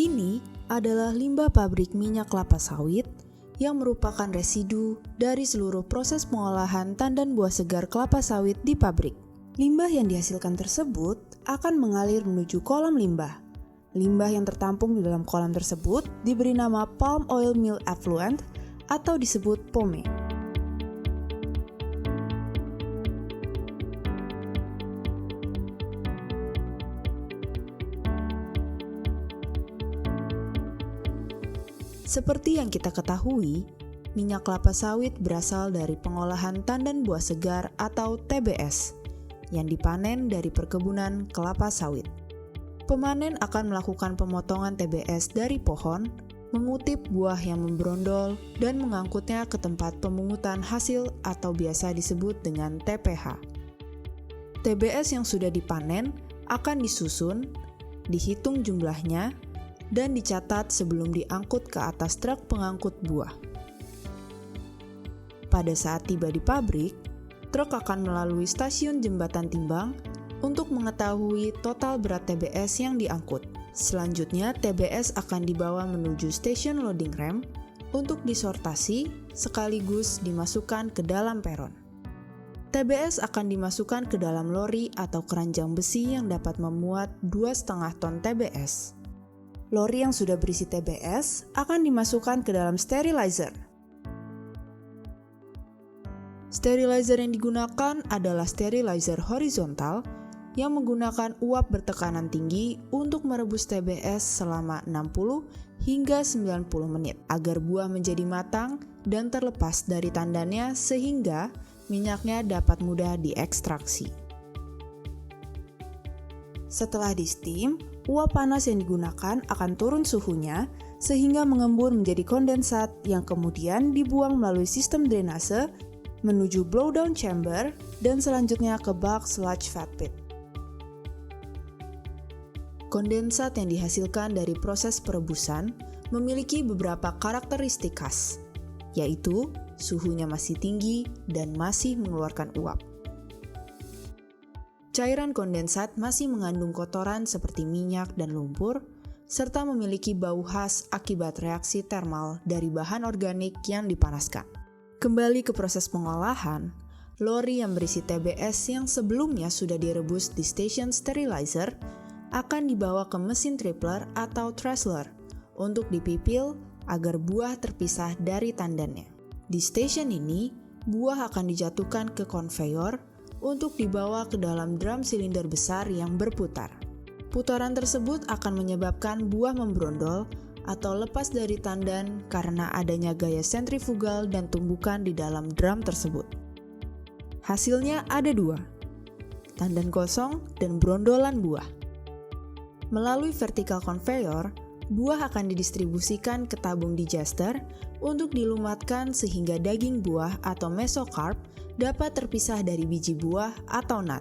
Ini adalah limbah pabrik minyak kelapa sawit yang merupakan residu dari seluruh proses pengolahan tandan buah segar kelapa sawit di pabrik. Limbah yang dihasilkan tersebut akan mengalir menuju kolam limbah. Limbah yang tertampung di dalam kolam tersebut diberi nama Palm Oil Mill Effluent atau disebut POME. Seperti yang kita ketahui, minyak kelapa sawit berasal dari pengolahan tandan buah segar atau TBS yang dipanen dari perkebunan kelapa sawit. Pemanen akan melakukan pemotongan TBS dari pohon, mengutip buah yang membrondol, dan mengangkutnya ke tempat pemungutan hasil atau biasa disebut dengan TPH. TBS yang sudah dipanen akan disusun, dihitung jumlahnya, dan dicatat sebelum diangkut ke atas truk pengangkut buah. Pada saat tiba di pabrik, truk akan melalui stasiun jembatan timbang untuk mengetahui total berat TBS yang diangkut. Selanjutnya, TBS akan dibawa menuju stasiun loading ramp untuk disortasi sekaligus dimasukkan ke dalam peron. TBS akan dimasukkan ke dalam lori atau keranjang besi yang dapat memuat 2,5 ton TBS. Lori yang sudah berisi TBS akan dimasukkan ke dalam sterilizer. Sterilizer yang digunakan adalah sterilizer horizontal yang menggunakan uap bertekanan tinggi untuk merebus TBS selama 60 hingga 90 menit agar buah menjadi matang dan terlepas dari tandannya sehingga minyaknya dapat mudah diekstraksi. Setelah di-steam, uap panas yang digunakan akan turun suhunya sehingga mengembun menjadi kondensat yang kemudian dibuang melalui sistem drainase menuju blowdown chamber dan selanjutnya ke bak sludge fat pit. Kondensat yang dihasilkan dari proses perebusan memiliki beberapa karakteristik khas, yaitu suhunya masih tinggi dan masih mengeluarkan uap. Cairan kondensat masih mengandung kotoran seperti minyak dan lumpur, serta memiliki bau khas akibat reaksi termal dari bahan organik yang dipanaskan. Kembali ke proses pengolahan, lori yang berisi TBS yang sebelumnya sudah direbus di stasiun sterilizer akan dibawa ke mesin tripler atau thresher untuk dipipil agar buah terpisah dari tandannya. Di stasiun ini, buah akan dijatuhkan ke konveyor untuk dibawa ke dalam drum silinder besar yang berputar. Putaran tersebut akan menyebabkan buah membrondol atau lepas dari tandan karena adanya gaya sentrifugal dan tumbukan di dalam drum tersebut. Hasilnya ada dua, tandan kosong dan brondolan buah. Melalui vertical conveyor, buah akan didistribusikan ke tabung digester untuk dilumatkan sehingga daging buah atau mesokarp dapat terpisah dari biji buah atau nut.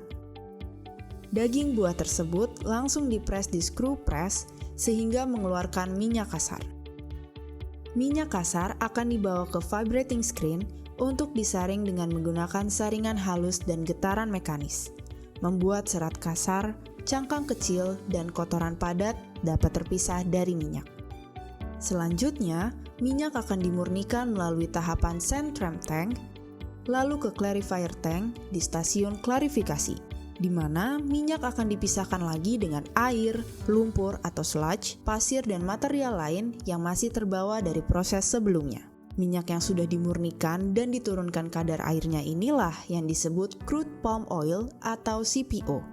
Daging buah tersebut langsung dipres di screw press sehingga mengeluarkan minyak kasar. Minyak kasar akan dibawa ke vibrating screen untuk disaring dengan menggunakan saringan halus dan getaran mekanis, membuat serat kasar, cangkang kecil, dan kotoran padat dapat terpisah dari minyak. Selanjutnya, minyak akan dimurnikan melalui tahapan sand tram tank, lalu ke clarifier tank di stasiun klarifikasi, di mana minyak akan dipisahkan lagi dengan air, lumpur atau sludge, pasir, dan material lain yang masih terbawa dari proses sebelumnya. Minyak yang sudah dimurnikan dan diturunkan kadar airnya inilah yang disebut crude palm oil atau CPO,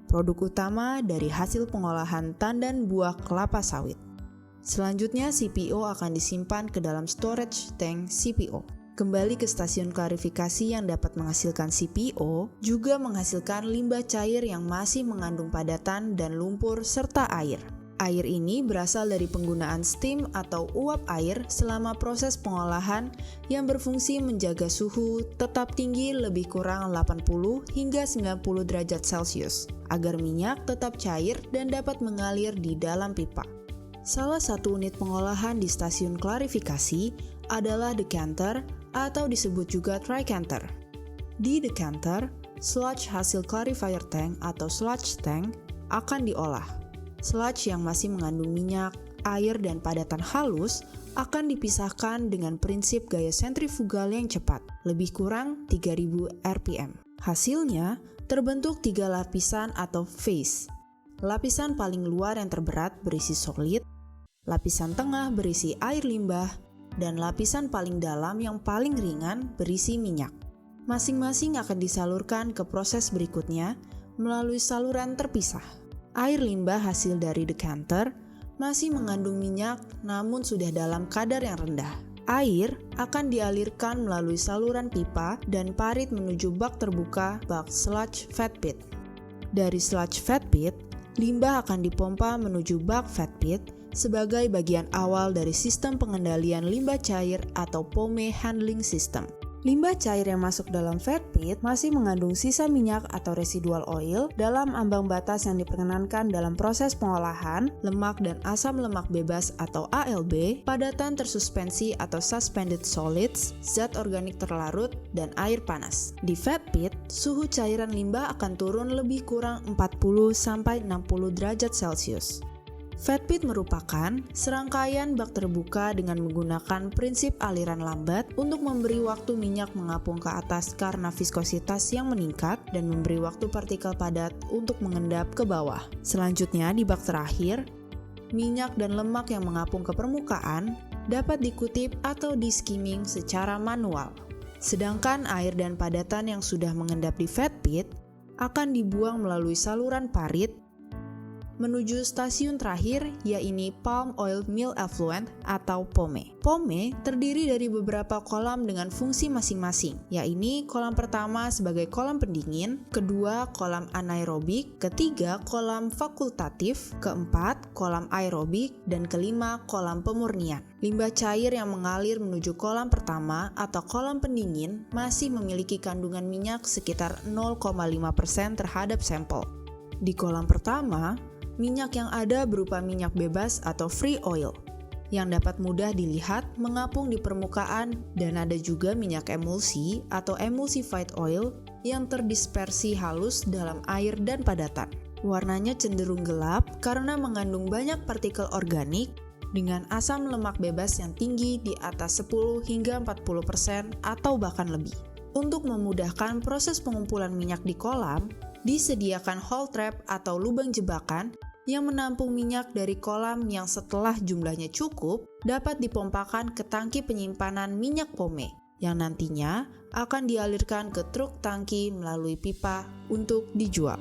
produk utama dari hasil pengolahan tandan buah kelapa sawit. Selanjutnya, CPO akan disimpan ke dalam storage tank CPO. Kembali ke stasiun klarifikasi yang dapat menghasilkan CPO, juga menghasilkan limbah cair yang masih mengandung padatan dan lumpur serta air. Air ini berasal dari penggunaan steam atau uap air selama proses pengolahan yang berfungsi menjaga suhu tetap tinggi lebih kurang 80 hingga 90 derajat Celcius, agar minyak tetap cair dan dapat mengalir di dalam pipa. Salah satu unit pengolahan di stasiun klarifikasi adalah decanter atau disebut juga tricanter. Di decanter, sludge hasil clarifier tank atau sludge tank akan diolah. Sludge yang masih mengandung minyak, air, dan padatan halus akan dipisahkan dengan prinsip gaya sentrifugal yang cepat, lebih kurang 3000 rpm. Hasilnya, terbentuk 3 lapisan atau phase. Lapisan paling luar yang terberat berisi solid, lapisan tengah berisi air limbah, dan lapisan paling dalam yang paling ringan berisi minyak. Masing-masing akan disalurkan ke proses berikutnya melalui saluran terpisah. Air limbah hasil dari decanter masih mengandung minyak namun sudah dalam kadar yang rendah. Air akan dialirkan melalui saluran pipa dan parit menuju bak terbuka, bak sludge fat pit. Dari sludge fat pit, limbah akan dipompa menuju bak fat pit sebagai bagian awal dari sistem pengendalian limbah cair atau POME handling system. Limbah cair yang masuk dalam fat pit masih mengandung sisa minyak atau residual oil dalam ambang batas yang diperkenankan dalam proses pengolahan lemak dan asam lemak bebas atau ALB, padatan tersuspensi atau suspended solids, zat organik terlarut, dan air panas. Di fat pit, suhu cairan limbah akan turun lebih kurang 40-60 derajat Celcius. Fat pit merupakan serangkaian bak terbuka dengan menggunakan prinsip aliran lambat untuk memberi waktu minyak mengapung ke atas karena viskositas yang meningkat dan memberi waktu partikel padat untuk mengendap ke bawah. Selanjutnya di bak terakhir, minyak dan lemak yang mengapung ke permukaan dapat dikutip atau di-skimming secara manual. Sedangkan air dan padatan yang sudah mengendap di fat pit akan dibuang melalui saluran parit menuju stasiun terakhir, yaitu Palm Oil Mill Effluent atau POME. POME terdiri dari beberapa kolam dengan fungsi masing-masing, yaitu kolam pertama sebagai kolam pendingin, kedua kolam anaerobik, ketiga kolam fakultatif, keempat kolam aerobik, dan kelima kolam pemurnian. Limbah cair yang mengalir menuju kolam pertama atau kolam pendingin masih memiliki kandungan minyak sekitar 0,5% terhadap sampel. Di kolam pertama, minyak yang ada berupa minyak bebas atau free oil, yang dapat mudah dilihat mengapung di permukaan, dan ada juga minyak emulsi atau emulsified oil yang terdispersi halus dalam air dan padatan. Warnanya cenderung gelap karena mengandung banyak partikel organik dengan asam lemak bebas yang tinggi di atas 10 hingga 40% atau bahkan lebih. Untuk memudahkan proses pengumpulan minyak di kolam, disediakan hole trap atau lubang jebakan yang menampung minyak dari kolam yang setelah jumlahnya cukup dapat dipompakan ke tangki penyimpanan minyak POME yang nantinya akan dialirkan ke truk tangki melalui pipa untuk dijual.